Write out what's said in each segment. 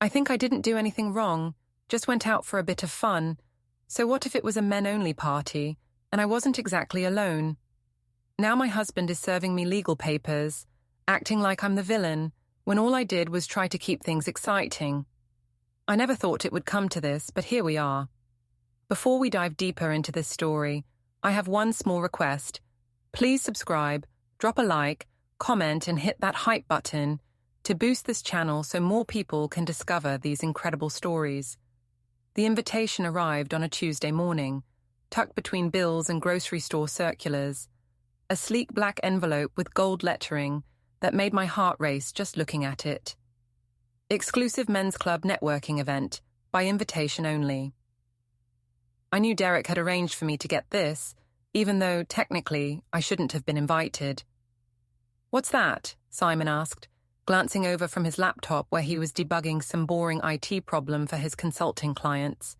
I think I didn't do anything wrong, just went out for a bit of fun. So what if it was a men-only party, and I wasn't exactly alone? Now my husband is serving me legal papers, acting like I'm the villain, when all I did was try to keep things exciting. I never thought it would come to this, but here we are. Before we dive deeper into this story, I have one small request. Please subscribe, drop a like, comment, and hit that hype button to boost this channel so more people can discover these incredible stories. The invitation arrived on a Tuesday morning, tucked between bills and grocery store circulars. A sleek black envelope with gold lettering that made my heart race just looking at it. Exclusive men's club networking event, by invitation only. I knew Derek had arranged for me to get this, even though, technically, I shouldn't have been invited. "What's that?" Simon asked, glancing over from his laptop where he was debugging some boring IT problem for his consulting clients.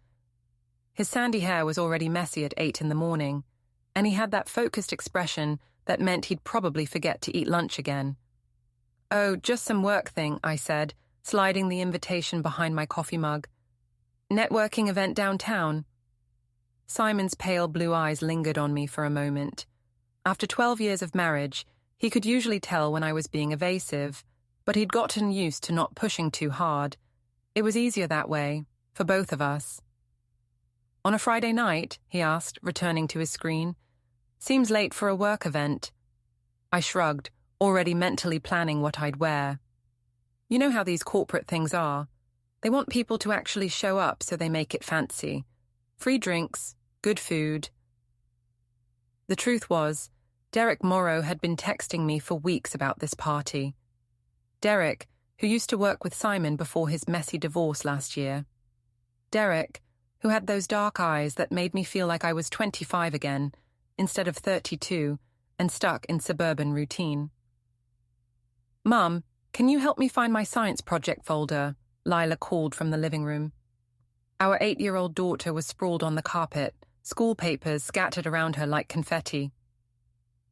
His sandy hair was already messy at 8 in the morning, and he had that focused expression that meant he'd probably forget to eat lunch again. "Oh, just some work thing," I said, sliding the invitation behind my coffee mug. "Networking event downtown." Simon's pale blue eyes lingered on me for a moment. After 12 years of marriage, he could usually tell when I was being evasive, but he'd gotten used to not pushing too hard. It was easier that way, for both of us. "On a Friday night?" he asked, returning to his screen. "Seems late for a work event." I shrugged, already mentally planning what I'd wear. You know how these corporate things are. They want people to actually show up, so they make it fancy. Free drinks, good food. The truth was, Derek Morrow had been texting me for weeks about this party. Derek, who used to work with Simon before his messy divorce last year. Derek, who had those dark eyes that made me feel like I was 25 again, instead of 32, and stuck in suburban routine. "Mum, can you help me find my science project folder?" Lila called from the living room. Our 8-year-old daughter was sprawled on the carpet, school papers scattered around her like confetti.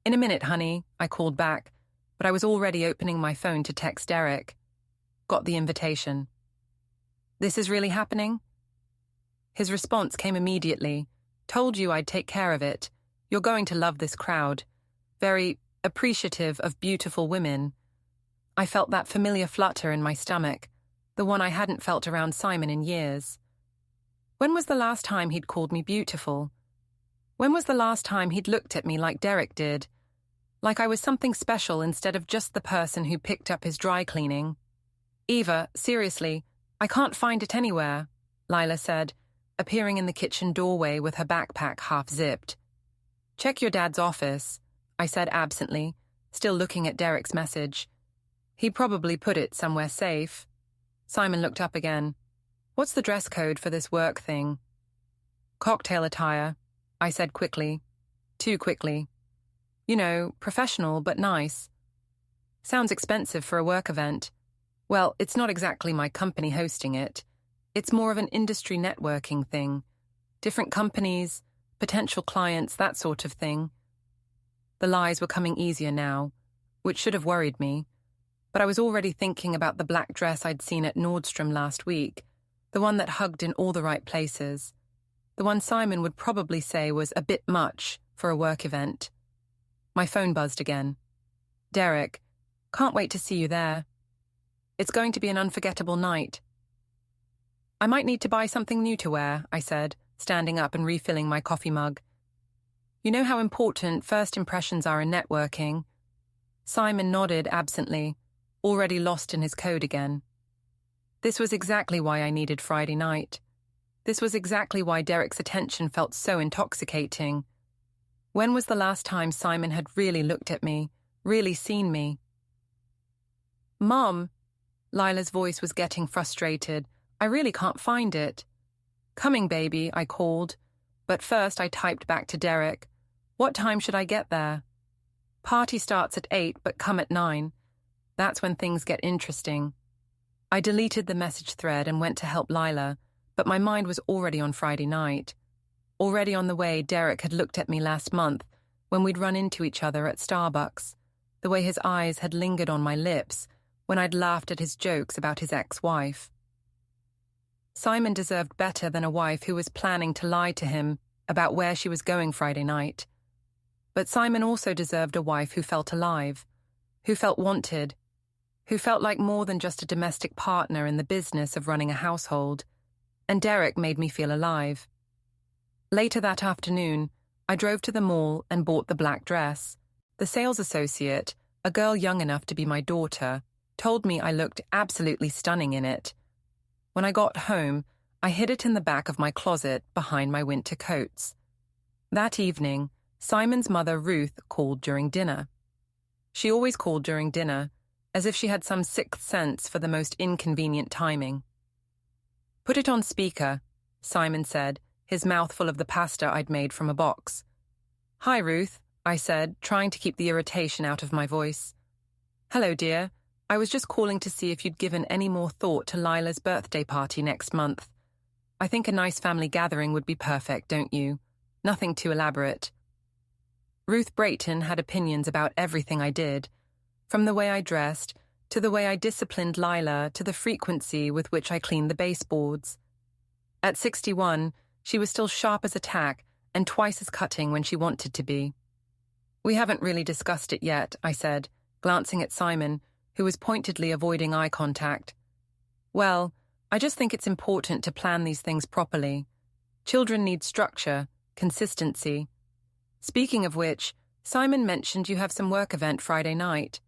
"In a minute, honey," I called back, but I was already opening my phone to text Derek. "Got the invitation." "This is really happening?" His response came immediately. "Told you I'd take care of it. You're going to love this crowd. Very appreciative of beautiful women." I felt that familiar flutter in my stomach, the one I hadn't felt around Simon in years. When was the last time he'd called me beautiful? When was the last time he'd looked at me like Derek did? Like I was something special instead of just the person who picked up his dry cleaning? "Eva, seriously, I can't find it anywhere," Lila said, appearing in the kitchen doorway with her backpack half-zipped. "Check your dad's office," I said absently, still looking at Derek's message. He probably put it somewhere safe. Simon looked up again. "What's the dress code for this work thing?" "Cocktail attire," I said quickly. Too quickly. "You know, professional but nice." "Sounds expensive for a work event." "Well, it's not exactly my company hosting it. It's more of an industry networking thing. Different companies, potential clients, that sort of thing." The lies were coming easier now, which should have worried me. But I was already thinking about the black dress I'd seen at Nordstrom last week, the one that hugged in all the right places, the one Simon would probably say was a bit much for a work event. My phone buzzed again. "Derek, can't wait to see you there. It's going to be an unforgettable night." "I might need to buy something new to wear," I said, standing up and refilling my coffee mug. "You know how important first impressions are in networking?" Simon nodded absently, already lost in his code again. This was exactly why I needed Friday night. This was exactly why Derek's attention felt so intoxicating. When was the last time Simon had really looked at me, really seen me? "Mom," Lila's voice was getting frustrated. "I really can't find it." "Coming, baby," I called. But first I typed back to Derek. "What time should I get there?" "Party starts at 8, but come at 9. That's when things get interesting." I deleted the message thread and went to help Lila, but my mind was already on Friday night. Already on the way Derek had looked at me last month when we'd run into each other at Starbucks, the way his eyes had lingered on my lips when I'd laughed at his jokes about his ex-wife. Simon deserved better than a wife who was planning to lie to him about where she was going Friday night. But Simon also deserved a wife who felt alive, who felt wanted, who felt like more than just a domestic partner in the business of running a household. And Derek made me feel alive. Later that afternoon, I drove to the mall and bought the black dress. The sales associate, a girl young enough to be my daughter, told me I looked absolutely stunning in it. When I got home, I hid it in the back of my closet behind my winter coats. That evening, Simon's mother, Ruth, called during dinner. She always called during dinner, as if she had some sixth sense for the most inconvenient timing. "Put it on speaker," Simon said, his mouth full of the pasta I'd made from a box. "Hi, Ruth," I said, trying to keep the irritation out of my voice. "Hello, dear. I was just calling to see if you'd given any more thought to Lila's birthday party next month. I think a nice family gathering would be perfect, don't you? Nothing too elaborate." Ruth Brayton had opinions about everything I did, from the way I dressed, to the way I disciplined Lila, to the frequency with which I cleaned the baseboards. At 61, she was still sharp as a tack and twice as cutting when she wanted to be. "We haven't really discussed it yet," I said, glancing at Simon, who was pointedly avoiding eye contact. "Well, I just think it's important to plan these things properly. Children need structure, consistency. Speaking of which, Simon mentioned you have some work event Friday night."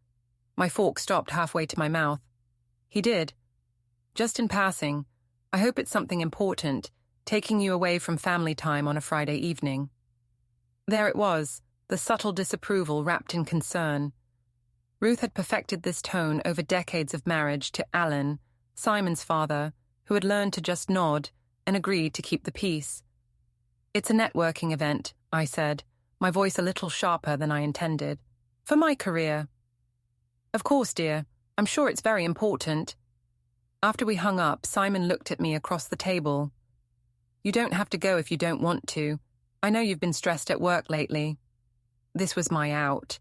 My fork stopped halfway to my mouth. "He did. Just in passing, I hope it's something important, taking you away from family time on a Friday evening." There it was, the subtle disapproval wrapped in concern. Ruth had perfected this tone over decades of marriage to Alan, Simon's father, who had learned to just nod and agreed to keep the peace. "It's a networking event," I said, my voice a little sharper than I intended. "For my career." "Of course, dear. I'm sure it's very important." After we hung up, Simon looked at me across the table. "You don't have to go if you don't want to. I know you've been stressed at work lately." This was my out.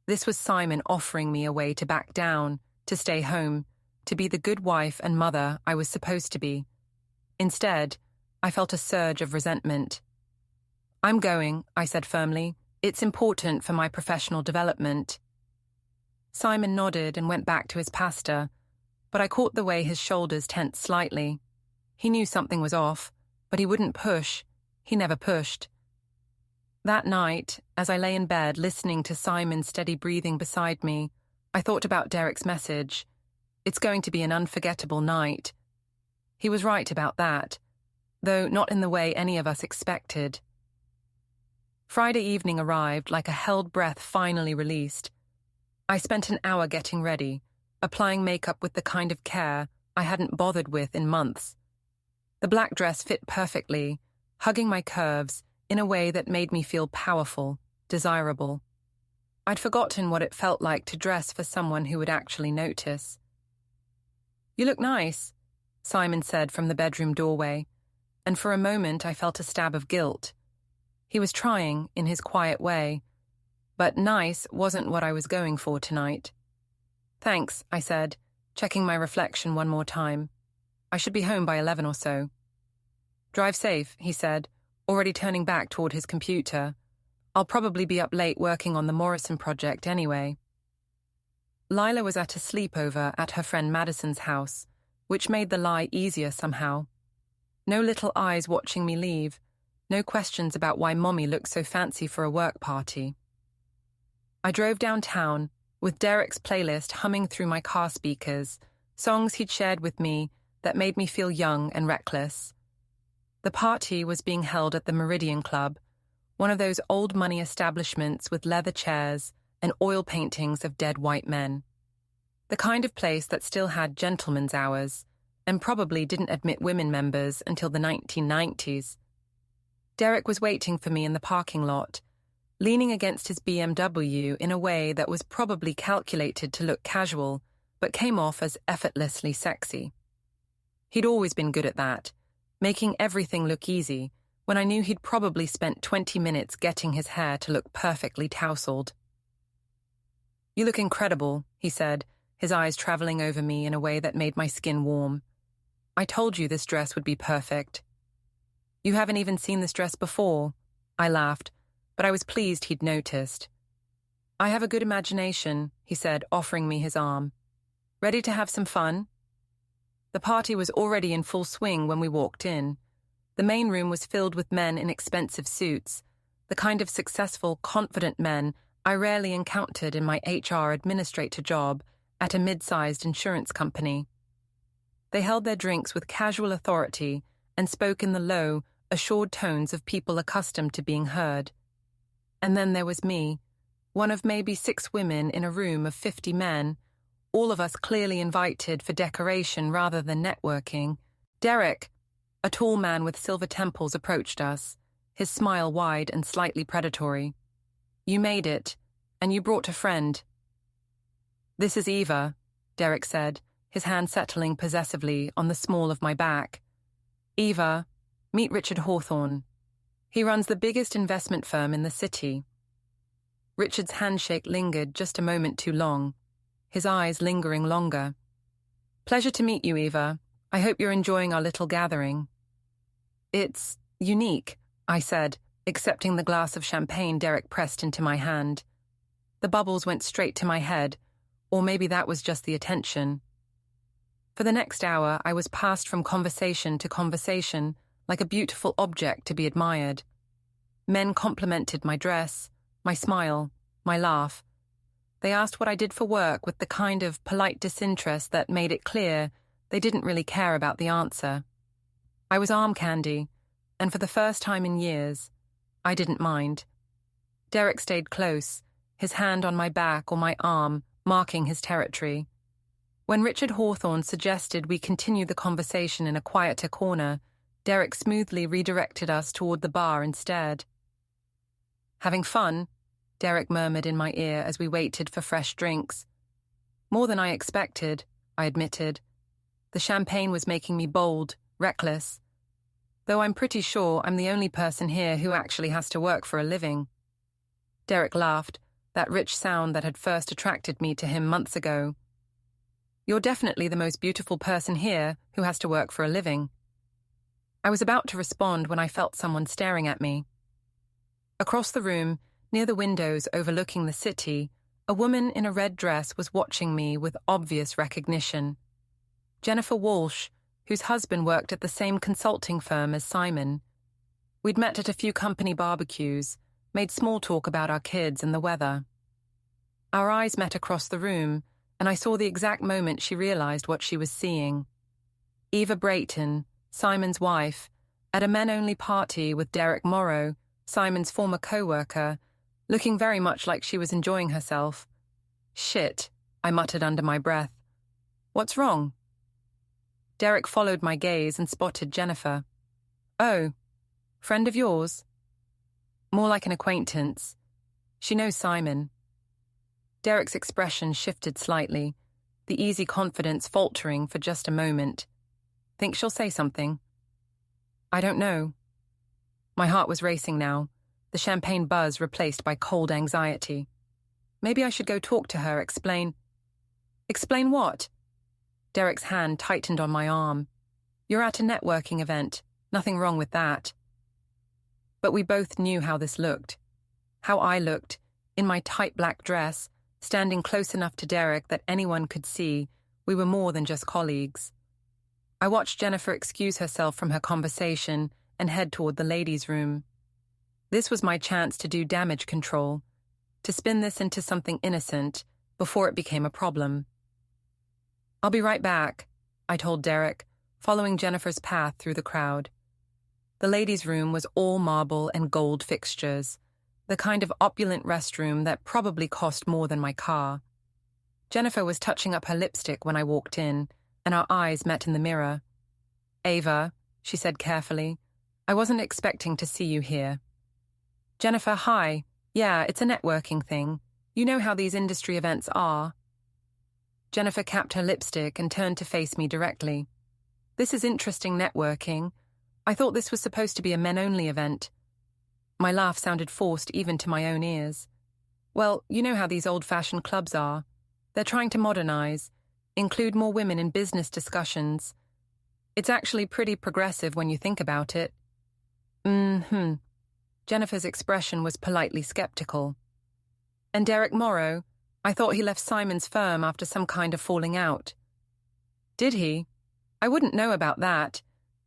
This was Simon offering me a way to back down, to stay home, to be the good wife and mother I was supposed to be. Instead, I felt a surge of resentment. "I'm going," I said firmly. "It's important for my professional development." Simon nodded and went back to his pasta, but I caught the way his shoulders tensed slightly. He knew something was off, but he wouldn't push. He never pushed. That night, as I lay in bed listening to Simon's steady breathing beside me, I thought about Derek's message. It's going to be an unforgettable night. He was right about that, though not in the way any of us expected. Friday evening arrived like a held breath finally released. I spent an hour getting ready, applying makeup with the kind of care I hadn't bothered with in months. The black dress fit perfectly, hugging my curves in a way that made me feel powerful, desirable. I'd forgotten what it felt like to dress for someone who would actually notice. "You look nice," Simon said from the bedroom doorway, and for a moment I felt a stab of guilt. He was trying, in his quiet way, but nice wasn't what I was going for tonight. "Thanks," I said, checking my reflection one more time. "I should be home by 11 or so." "Drive safe," he said, already turning back toward his computer. "I'll probably be up late working on the Morrison project anyway." Lila was at a sleepover at her friend Madison's house, which made the lie easier somehow. No little eyes watching me leave, no questions about why Mommy looked so fancy for a work party. I drove downtown, with Derek's playlist humming through my car speakers, songs he'd shared with me that made me feel young and reckless. The party was being held at the Meridian Club, one of those old money establishments with leather chairs and oil paintings of dead white men. The kind of place that still had gentlemen's hours, and probably didn't admit women members until the 1990s. Derek was waiting for me in the parking lot, leaning against his BMW in a way that was probably calculated to look casual, but came off as effortlessly sexy. He'd always been good at that, making everything look easy, when I knew he'd probably spent 20 minutes getting his hair to look perfectly tousled. "You look incredible," he said, his eyes traveling over me in a way that made my skin warm. I told you this dress would be perfect. You haven't even seen this dress before. I laughed, but I was pleased he'd noticed. I have a good imagination, he said, offering me his arm. Ready to have some fun? The party was already in full swing when we walked in. The main room was filled with men in expensive suits, the kind of successful, confident men I rarely encountered in my HR administrator job at a mid-sized insurance company. They held their drinks with casual authority and spoke in the low, assured tones of people accustomed to being heard. And then there was me, one of maybe 6 women in a room of 50 men, all of us clearly invited for decoration rather than networking. Derek, a tall man with silver temples, approached us, his smile wide and slightly predatory. You made it, and you brought a friend. This is Eva, Derek said, his hand settling possessively on the small of my back. Eva, meet Richard Hawthorne. He runs the biggest investment firm in the city. Richard's handshake lingered just a moment too long, his eyes lingering longer. Pleasure to meet you, Eva. I hope you're enjoying our little gathering. It's unique, I said, accepting the glass of champagne Derek pressed into my hand. The bubbles went straight to my head, or maybe that was just the attention. For the next hour, I was passed from conversation to conversation, like a beautiful object to be admired. Men complimented my dress, my smile, my laugh. They asked what I did for work with the kind of polite disinterest that made it clear they didn't really care about the answer. I was arm candy, and for the first time in years, I didn't mind. Derek stayed close, his hand on my back or my arm, marking his territory. When Richard Hawthorne suggested we continue the conversation in a quieter corner, Derek smoothly redirected us toward the bar instead. Having fun? Derek murmured in my ear as we waited for fresh drinks. More than I expected, I admitted. The champagne was making me bold, reckless. Though I'm pretty sure I'm the only person here who actually has to work for a living. Derek laughed, that rich sound that had first attracted me to him months ago. You're definitely the most beautiful person here who has to work for a living. I was about to respond when I felt someone staring at me. Across the room, near the windows overlooking the city, a woman in a red dress was watching me with obvious recognition. Jennifer Walsh, whose husband worked at the same consulting firm as Simon. We'd met at a few company barbecues, made small talk about our kids and the weather. Our eyes met across the room, and I saw the exact moment she realized what she was seeing. Eva Brayton, Simon's wife, at a men-only party with Derek Morrow, Simon's former co-worker, looking very much like she was enjoying herself. Shit, I muttered under my breath. What's wrong? Derek followed my gaze and spotted Jennifer. Oh, friend of yours? More like an acquaintance. She knows Simon. Derek's expression shifted slightly, the easy confidence faltering for just a moment. Think she'll say something? I don't know. My heart was racing now, the champagne buzz replaced by cold anxiety. Maybe I should go talk to her, explain. Explain what? Derek's hand tightened on my arm. You're at a networking event. Nothing wrong with that. But we both knew how this looked. How I looked, in my tight black dress, standing close enough to Derek that anyone could see we were more than just colleagues. I watched Jennifer excuse herself from her conversation and head toward the ladies' room. This was my chance to do damage control, to spin this into something innocent before it became a problem. I'll be right back, I told Derek, following Jennifer's path through the crowd. The ladies' room was all marble and gold fixtures, the kind of opulent restroom that probably cost more than my car. Jennifer was touching up her lipstick when I walked in, and our eyes met in the mirror. Ava, she said carefully, I wasn't expecting to see you here. Jennifer, hi. Yeah, it's a networking thing. You know how these industry events are. Jennifer capped her lipstick and turned to face me directly. This is interesting networking. I thought this was supposed to be a men-only event. My laugh sounded forced even to my own ears. Well, you know how these old-fashioned clubs are. They're trying to modernize, include more women in business discussions. It's actually pretty progressive when you think about it. Jennifer's expression was politely skeptical. And Derek Morrow, I thought he left Simon's firm after some kind of falling out. Did he? I wouldn't know about that.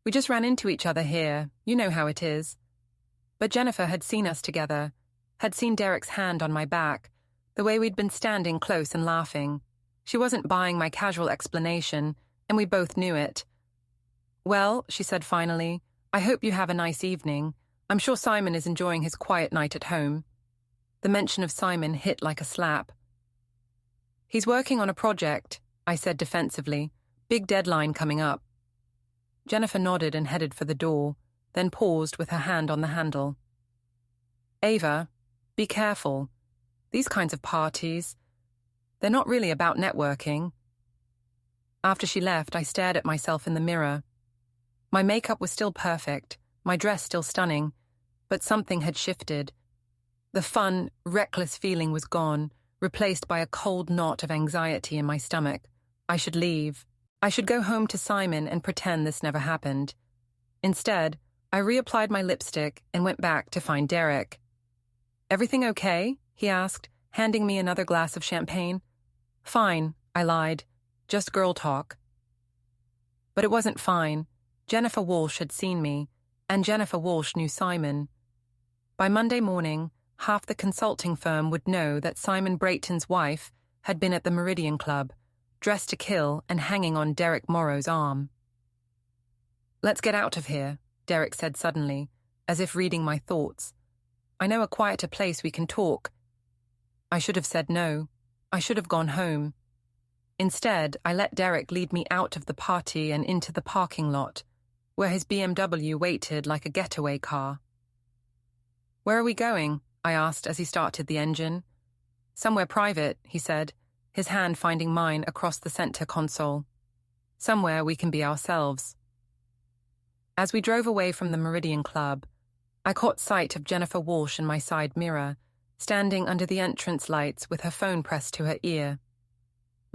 We just ran into each other here. You know how it is. But Jennifer had seen us together, had seen Derek's hand on my back, the way we'd been standing close and laughing. She wasn't buying my casual explanation, and we both knew it. Well, she said finally, I hope you have a nice evening. I'm sure Simon is enjoying his quiet night at home. The mention of Simon hit like a slap. He's working on a project, I said defensively. Big deadline coming up. Jennifer nodded and headed for the door, then paused with her hand on the handle. Ava, be careful. These kinds of parties, they're not really about networking. After she left, I stared at myself in the mirror. My makeup was still perfect, my dress still stunning, but something had shifted. The fun, reckless feeling was gone, replaced by a cold knot of anxiety in my stomach. I should leave. I should go home to Simon and pretend this never happened. Instead, I reapplied my lipstick and went back to find Derek. Everything okay? He asked, handing me another glass of champagne. Fine, I lied. Just girl talk. But it wasn't fine. Jennifer Walsh had seen me, and Jennifer Walsh knew Simon. By Monday morning, half the consulting firm would know that Simon Brayton's wife had been at the Meridian Club, dressed to kill and hanging on Derek Morrow's arm. Let's get out of here, Derek said suddenly, as if reading my thoughts. I know a quieter place we can talk. I should have said no. I should have gone home. Instead, I let Derek lead me out of the party and into the parking lot, where his BMW waited like a getaway car. Where are we going? I asked as he started the engine. Somewhere private, he said, his hand finding mine across the center console. Somewhere we can be ourselves. As we drove away from the Meridian Club, I caught sight of Jennifer Walsh in my side mirror, standing under the entrance lights with her phone pressed to her ear.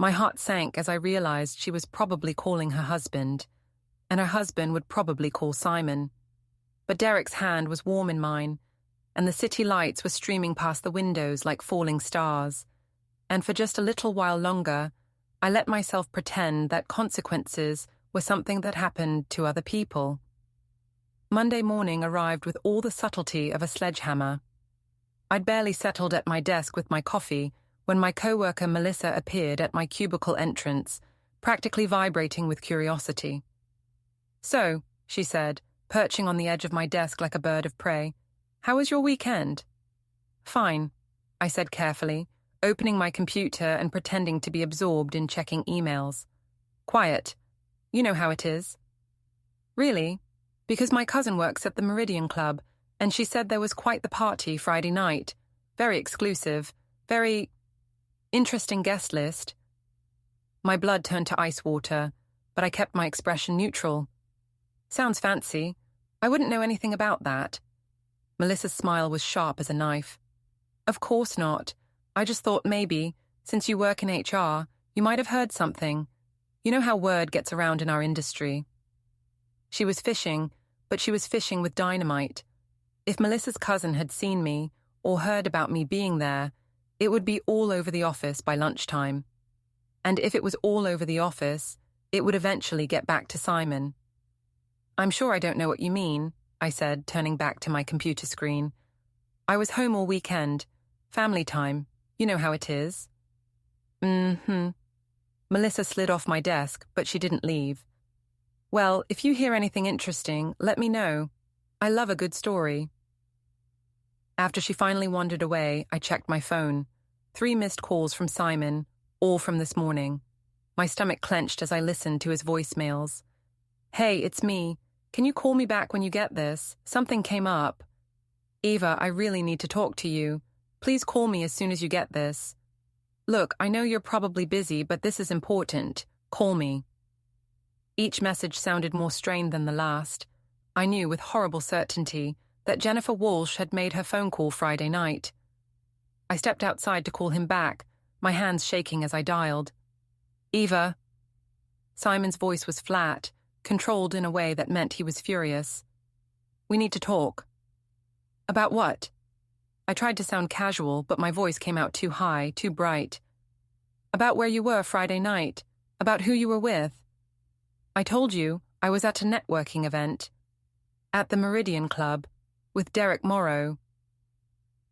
My heart sank as I realized she was probably calling her husband, and her husband would probably call Simon. But Derek's hand was warm in mine, and the city lights were streaming past the windows like falling stars. And for just a little while longer, I let myself pretend that consequences were something that happened to other people. Monday morning arrived with all the subtlety of a sledgehammer. I'd barely settled at my desk with my coffee when my coworker Melissa appeared at my cubicle entrance, practically vibrating with curiosity. So, she said, perching on the edge of my desk like a bird of prey, how was your weekend? Fine, I said carefully, opening my computer and pretending to be absorbed in checking emails. Quiet. You know how it is. Really? Because my cousin works at the Meridian Club, and she said there was quite the party Friday night. Very exclusive, very interesting guest list. My blood turned to ice water, but I kept my expression neutral. Sounds fancy. I wouldn't know anything about that. Melissa's smile was sharp as a knife. Of course not. I just thought maybe, since you work in HR, you might have heard something. You know how word gets around in our industry. She was fishing, but she was fishing with dynamite. If Melissa's cousin had seen me, or heard about me being there, it would be all over the office by lunchtime. And if it was all over the office, it would eventually get back to Simon. I'm sure I don't know what you mean, I said, turning back to my computer screen. I was home all weekend. Family time. You know how it is. Melissa slid off my desk, but she didn't leave. Well, if you hear anything interesting, let me know. I love a good story. After she finally wandered away, I checked my phone. 3 missed calls from Simon, all from this morning. My stomach clenched as I listened to his voicemails. Hey, it's me. Can you call me back when you get this? Something came up. Eva, I really need to talk to you. Please call me as soon as you get this. Look, I know you're probably busy, but this is important. Call me. Each message sounded more strained than the last. I knew with horrible certainty that Jennifer Walsh had made her phone call Friday night. I stepped outside to call him back, my hands shaking as I dialed. Eva. Simon's voice was flat, controlled in a way that meant he was furious. "We need to talk." "About what?" I tried to sound casual, but my voice came out too high, too bright. "About where you were Friday night. About who you were with." "I told you I was at a networking event. At the Meridian Club, with Derek Morrow."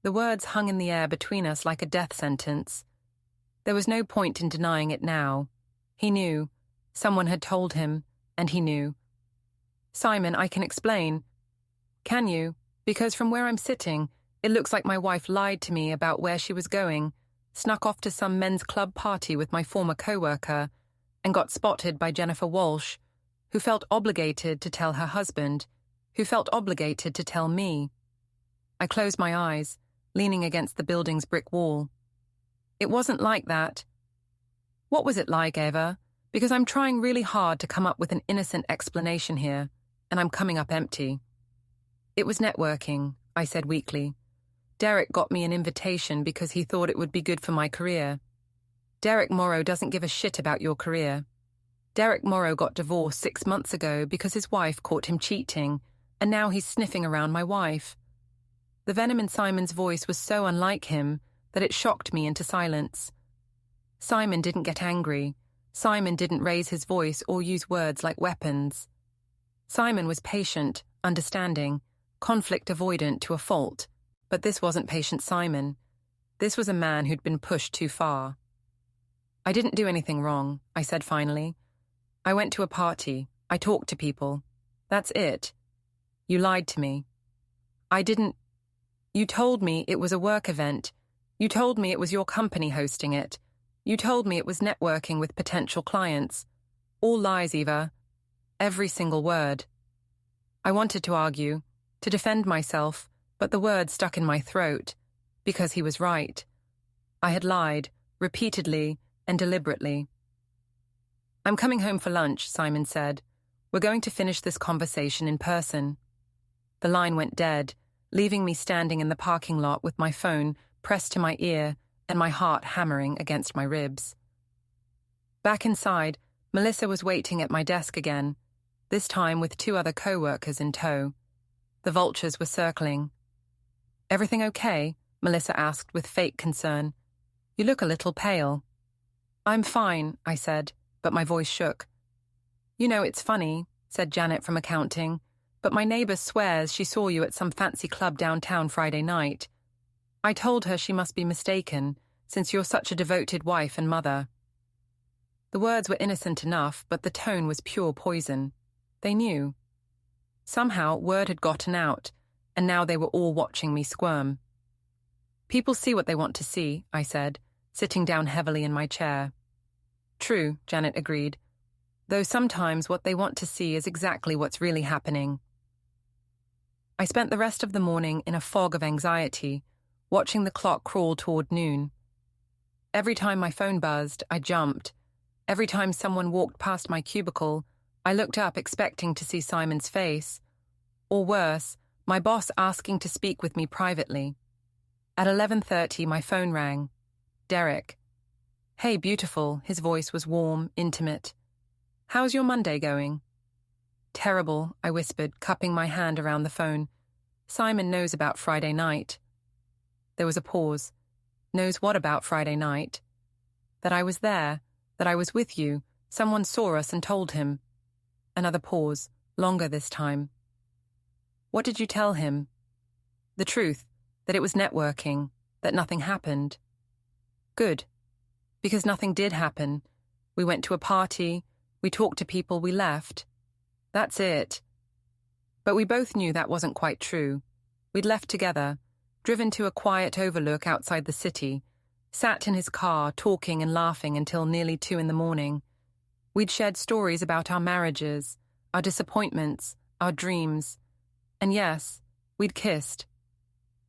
The words hung in the air between us like a death sentence. There was no point in denying it now. He knew. Someone had told him, and he knew. "Simon, I can explain." "Can you? Because from where I'm sitting, it looks like my wife lied to me about where she was going, snuck off to some men's club party with my former co-worker, and got spotted by Jennifer Walsh, who felt obligated to tell her husband, who felt obligated to tell me." I closed my eyes, leaning against the building's brick wall. "It wasn't like that." "What was it like, Eva? Because I'm trying really hard to come up with an innocent explanation here, and I'm coming up empty." "It was networking," I said weakly. "Derek got me an invitation because he thought it would be good for my career. Derek Morrow doesn't give a shit about your career. Derek Morrow got divorced 6 months ago because his wife caught him cheating, and now he's sniffing around my wife." The venom in Simon's voice was so unlike him that it shocked me into silence. Simon didn't get angry. Simon didn't raise his voice or use words like weapons. Simon was patient, understanding, conflict avoidant to a fault, but this wasn't patient Simon. This was a man who'd been pushed too far. "I didn't do anything wrong," I said finally. "I went to a party. I talked to people. That's it. You lied to me." "I didn't. You told me it was a work event. You told me it was your company hosting it. You told me it was networking with potential clients. All lies, Eva. Every single word." I wanted to argue, to defend myself, but the words stuck in my throat, because he was right. I had lied, repeatedly and deliberately. "I'm coming home for lunch," Simon said. "We're going to finish this conversation in person." The line went dead, leaving me standing in the parking lot with my phone pressed to my ear and my heart hammering against my ribs. Back inside, Melissa was waiting at my desk again, this time with 2 other co-workers in tow. The vultures were circling. "Everything okay?" Melissa asked with fake concern. "You look a little pale." "I'm fine," I said, but my voice shook. "You know, it's funny," said Janet from accounting, "but my neighbor swears she saw you at some fancy club downtown Friday night. I told her she must be mistaken, since you're such a devoted wife and mother." The words were innocent enough, but the tone was pure poison. They knew. Somehow, word had gotten out, and now they were all watching me squirm. "People see what they want to see," I said, sitting down heavily in my chair. "True," Janet agreed, "though sometimes what they want to see is exactly what's really happening." I spent the rest of the morning in a fog of anxiety, watching the clock crawl toward noon. Every time my phone buzzed, I jumped. Every time someone walked past my cubicle, I looked up expecting to see Simon's face. Or worse, my boss asking to speak with me privately. At 11:30, my phone rang. Derek. "Hey, beautiful," his voice was warm, intimate. "How's your Monday going?" "Terrible," I whispered, cupping my hand around the phone. "Simon knows about Friday night." There was a pause. "Knows what about Friday night?" "That I was there, that I was with you. Someone saw us and told him." Another pause, longer this time. "What did you tell him?" "The truth, that it was networking, that nothing happened." "Good. Because nothing did happen. We went to a party, we talked to people, we left. That's it." But we both knew that wasn't quite true. We'd left together, driven to a quiet overlook outside the city, sat in his car talking and laughing until nearly 2 a.m. We'd shared stories about our marriages, our disappointments, our dreams. And yes, we'd kissed.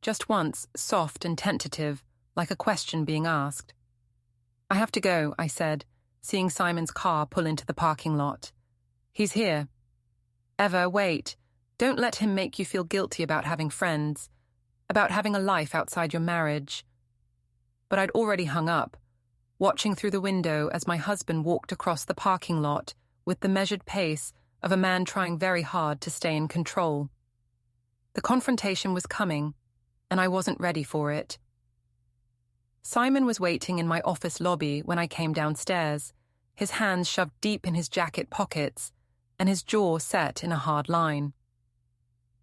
Just once, soft and tentative, like a question being asked. "I have to go," I said, seeing Simon's car pull into the parking lot. "He's here." "Eva, wait. Don't let him make you feel guilty about having friends, about having a life outside your marriage." But I'd already hung up, watching through the window as my husband walked across the parking lot with the measured pace of a man trying very hard to stay in control. The confrontation was coming, and I wasn't ready for it. Simon was waiting in my office lobby when I came downstairs, his hands shoved deep in his jacket pockets, and his jaw set in a hard line.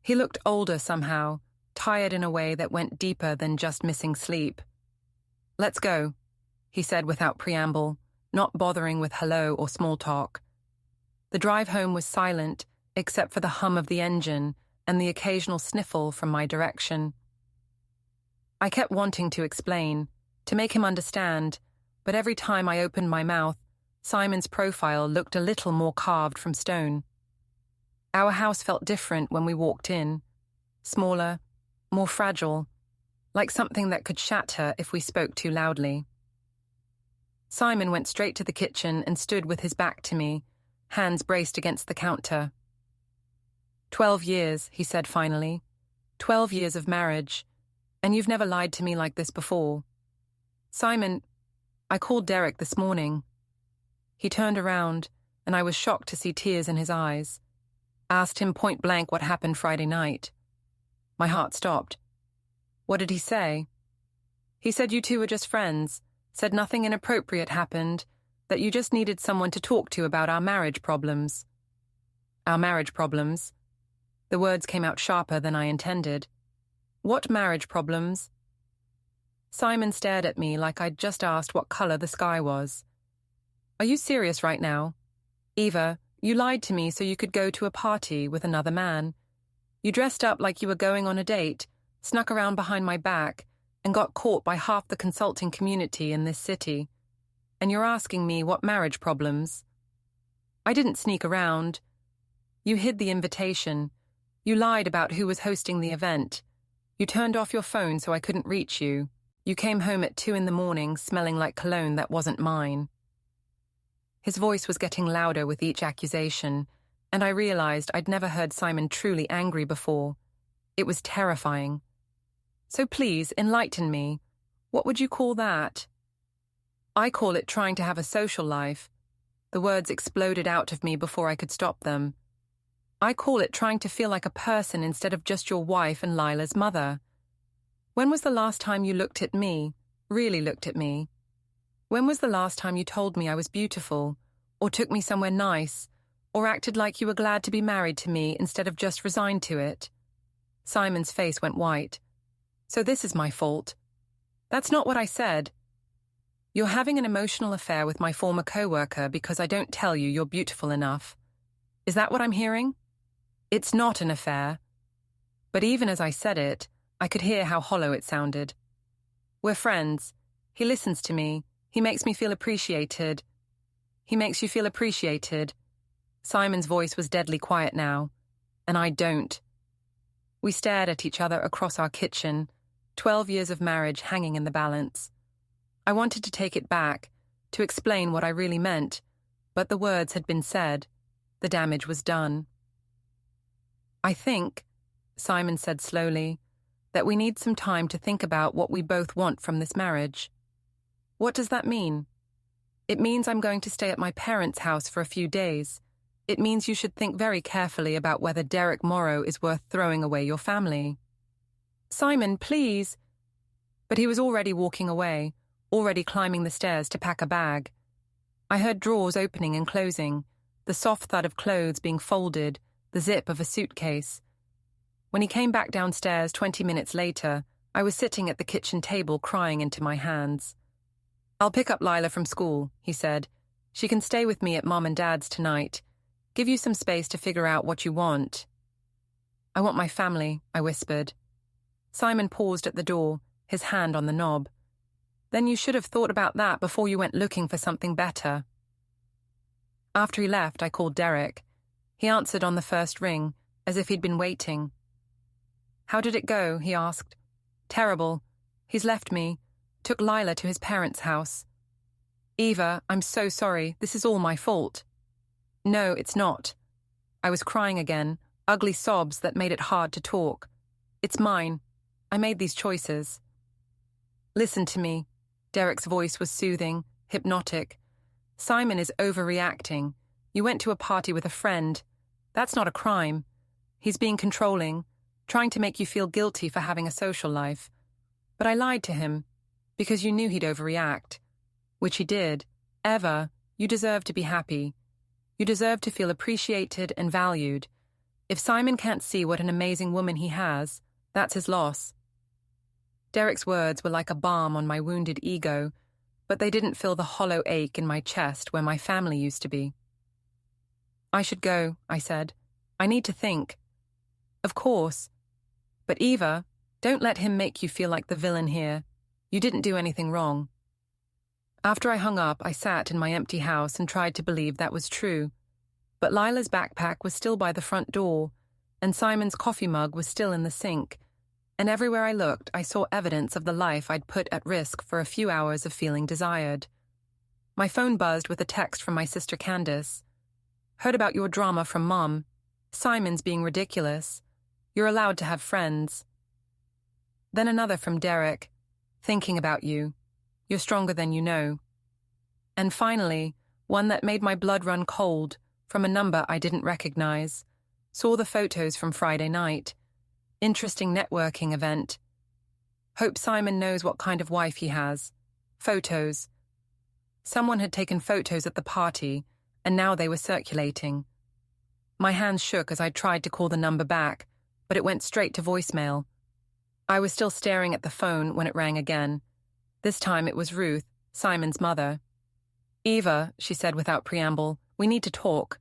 He looked older somehow, tired in a way that went deeper than just missing sleep. "Let's go," he said without preamble, not bothering with hello or small talk. The drive home was silent, except for the hum of the engine and the occasional sniffle from my direction. I kept wanting to explain, to make him understand, but every time I opened my mouth, Simon's profile looked a little more carved from stone. Our house felt different when we walked in, smaller, more fragile, like something that could shatter if we spoke too loudly. Simon went straight to the kitchen and stood with his back to me, hands braced against the counter. 12 years, he said finally. 12 years of marriage, and you've never lied to me like this before. Simon, I called Derek this morning. He turned around, and I was shocked to see tears in his eyes. Asked him point blank what happened Friday night. My heart stopped. What did he say? He said you two were just friends, said nothing inappropriate happened, that you just needed someone to talk to about our marriage problems. Our marriage problems? The words came out sharper than I intended. What marriage problems? Simon stared at me like I'd just asked what color the sky was. Are you serious right now? Eva, you lied to me so you could go to a party with another man. You dressed up like you were going on a date, snuck around behind my back, and got caught by half the consulting community in this city. And you're asking me what marriage problems? I didn't sneak around. You hid the invitation. You lied about who was hosting the event. You turned off your phone so I couldn't reach you. You came home at 2 a.m. smelling like cologne that wasn't mine. His voice was getting louder with each accusation, and I realized I'd never heard Simon truly angry before. It was terrifying. So please, enlighten me. What would you call that? I call it trying to have a social life. The words exploded out of me before I could stop them. I call it trying to feel like a person instead of just your wife and Lila's mother. When was the last time you looked at me, really looked at me? When was the last time you told me I was beautiful, or took me somewhere nice, or acted like you were glad to be married to me instead of just resigned to it? Simon's face went white. So this is my fault. That's not what I said. You're having an emotional affair with my former co-worker because I don't tell you you're beautiful enough. Is that what I'm hearing? It's not an affair. But even as I said it, I could hear how hollow it sounded. We're friends. He listens to me. He makes me feel appreciated. He makes you feel appreciated. Simon's voice was deadly quiet now, and I don't. We stared at each other across our kitchen, 12 years of marriage hanging in the balance. I wanted to take it back, to explain what I really meant, but the words had been said. The damage was done. I think, Simon said slowly, that we need some time to think about what we both want from this marriage. What does that mean? It means I'm going to stay at my parents' house for a few days. It means you should think very carefully about whether Derek Morrow is worth throwing away your family. Simon, please. But he was already walking away, already climbing the stairs to pack a bag. I heard drawers opening and closing, the soft thud of clothes being folded, the zip of a suitcase. When he came back downstairs 20 minutes later, I was sitting at the kitchen table crying into my hands. I'll pick up Lila from school, he said. She can stay with me at Mom and Dad's tonight. Give you some space to figure out what you want. I want my family, I whispered. Simon paused at the door, his hand on the knob. Then you should have thought about that before you went looking for something better. After he left, I called Derek. He answered on the first ring, as if he'd been waiting. How did it go? He asked. Terrible. He's left me. Took Lila to his parents' house. Eva, I'm so sorry. This is all my fault. No, it's not. I was crying again, ugly sobs that made it hard to talk. It's mine. I made these choices. Listen to me. Derek's voice was soothing, hypnotic. Simon is overreacting. You went to a party with a friend. That's not a crime. He's being controlling, trying to make you feel guilty for having a social life. But I lied to him, because you knew he'd overreact. Which he did. Eva, you deserve to be happy. You deserve to feel appreciated and valued. If Simon can't see what an amazing woman he has, that's his loss. Derek's words were like a balm on my wounded ego, but they didn't fill the hollow ache in my chest where my family used to be. I should go, I said. I need to think. Of course. But Eva, don't let him make you feel like the villain here. You didn't do anything wrong. After I hung up, I sat in my empty house and tried to believe that was true. But Lila's backpack was still by the front door, and Simon's coffee mug was still in the sink, and everywhere I looked, I saw evidence of the life I'd put at risk for a few hours of feeling desired. My phone buzzed with a text from my sister Candace. Heard about your drama from Mom. Simon's being ridiculous. You're allowed to have friends. Then another from Derek. Thinking about you. You're stronger than you know. And finally, one that made my blood run cold, from a number I didn't recognize. Saw the photos from Friday night. Interesting networking event. Hope Simon knows what kind of wife he has. Photos. Someone had taken photos at the party, and now they were circulating. My hands shook as I tried to call the number back, but it went straight to voicemail. I was still staring at the phone when it rang again. This time it was Ruth, Simon's mother. Eva, she said without preamble, we need to talk.